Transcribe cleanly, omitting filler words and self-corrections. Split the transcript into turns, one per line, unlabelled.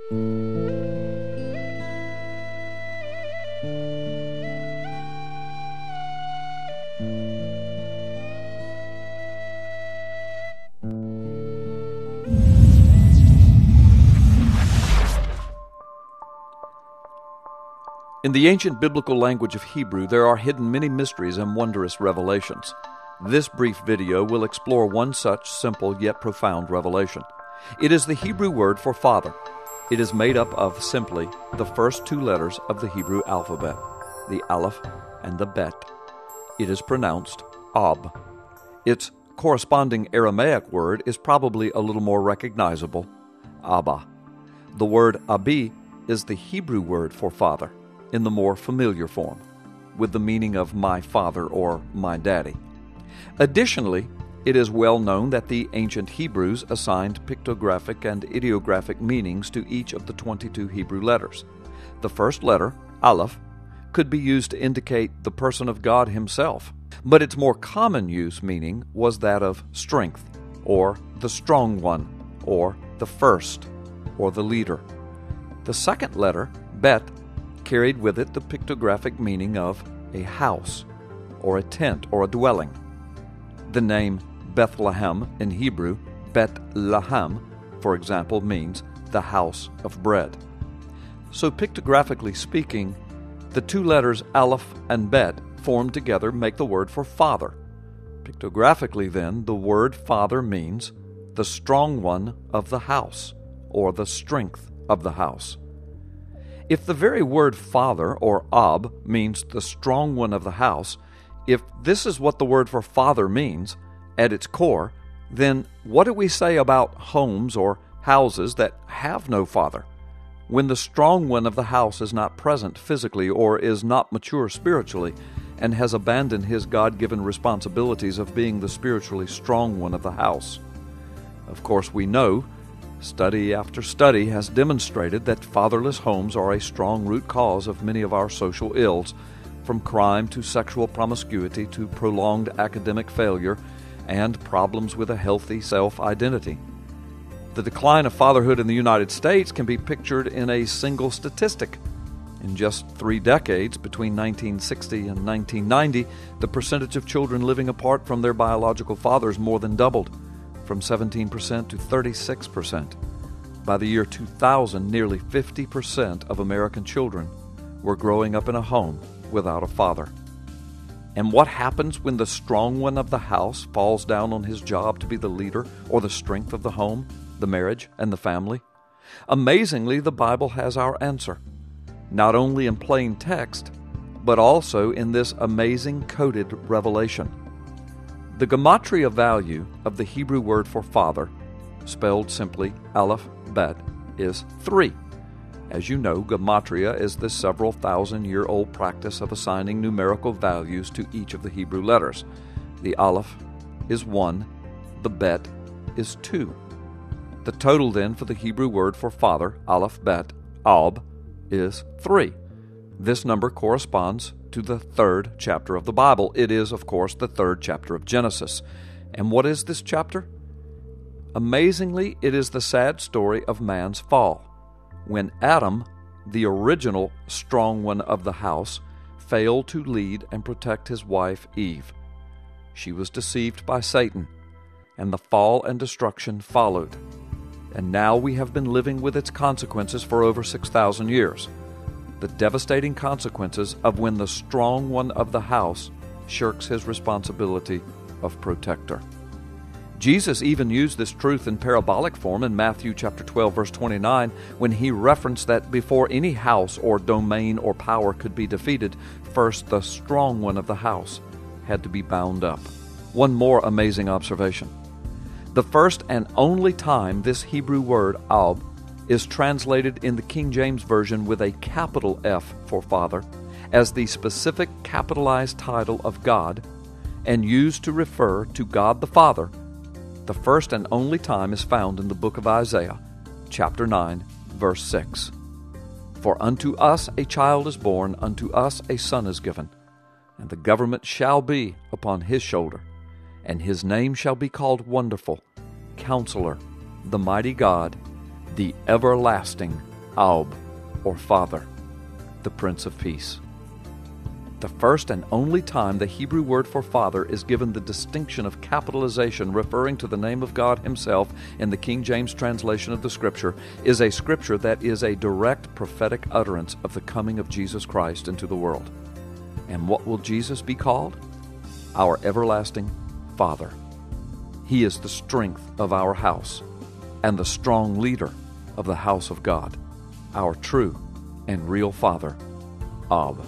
In the ancient biblical language of Hebrew, there are hidden many mysteries and wondrous revelations. This brief video will explore one such simple yet profound revelation. It is the Hebrew word for father. It is made up of simply the first two letters of the Hebrew alphabet, the Aleph and the Bet. It is pronounced Ab. Its corresponding Aramaic word is probably a little more recognizable, ABBA. The word Abi is the Hebrew word for father, in the more familiar form, with the meaning of my father or my daddy. Additionally, it is well known that the ancient Hebrews assigned pictographic and ideographic meanings to each of the 22 Hebrew letters. The first letter, Aleph, could be used to indicate the person of God himself, but its more common use meaning was that of strength, or the strong one, or the first, or the leader. The second letter, Bet, carried with it the pictographic meaning of a house, or a tent, or a dwelling. The name Bethlehem in Hebrew, Bet-Lahem, for example, means the house of bread. So pictographically speaking, the two letters Aleph and Bet formed together make the word for father. Pictographically then, the word father means the strong one of the house, or the strength of the house. If the very word father, or Ab, means the strong one of the house, if this is what the word for father means at its core, then what do we say about homes or houses that have no father? When the strong one of the house is not present physically or is not mature spiritually and has abandoned his God-given responsibilities of being the spiritually strong one of the house. Of course, we know study after study has demonstrated that fatherless homes are a strong root cause of many of our social ills, from crime to sexual promiscuity to prolonged academic failure and problems with a healthy self-identity. The decline of fatherhood in the United States can be pictured in a single statistic. In just 3 decades, between 1960 and 1990, the percentage of children living apart from their biological fathers more than doubled, from 17% to 36%. By the year 2000, nearly 50% of American children were growing up in a home without a father. And what happens when the strong one of the house falls down on his job to be the leader or the strength of the home, the marriage, and the family? Amazingly, the Bible has our answer, not only in plain text, but also in this amazing coded revelation. The gematria value of the Hebrew word for father, spelled simply Aleph Bet, is 3. As you know, gematria is the several thousand-year-old practice of assigning numerical values to each of the Hebrew letters. The Aleph is 1, the Bet is 2. The total then for the Hebrew word for father, Aleph Bet, Ab, is 3. This number corresponds to the 3rd chapter of the Bible. It is, of course, the 3rd chapter of Genesis. And what is this chapter? Amazingly, it is the sad story of man's fall, when Adam, the original strong one of the house, failed to lead and protect his wife Eve. She was deceived by Satan, and the fall and destruction followed. And now we have been living with its consequences for over 6,000 years. The devastating consequences of when the strong one of the house shirks his responsibility of protector. Jesus even used this truth in parabolic form in Matthew chapter 12, verse 29, when he referenced that before any house or domain or power could be defeated, first the strong one of the house had to be bound up. One more amazing observation. The first and only time this Hebrew word, Ab, is translated in the King James Version with a capital F for Father as the specific capitalized title of God and used to refer to God the Father, the first and only time is found in the book of Isaiah, chapter 9, verse 6. For unto us a child is born, unto us a son is given, and the government shall be upon his shoulder, and his name shall be called Wonderful, Counselor, the Mighty God, the Everlasting Ab, or Father, the Prince of Peace. The first and only time the Hebrew word for Father is given the distinction of capitalization referring to the name of God Himself in the King James translation of the Scripture is a Scripture that is a direct prophetic utterance of the coming of Jesus Christ into the world. And what will Jesus be called? Our everlasting Father. He is the strength of our house and the strong leader of the house of God, our true and real Father, Ab.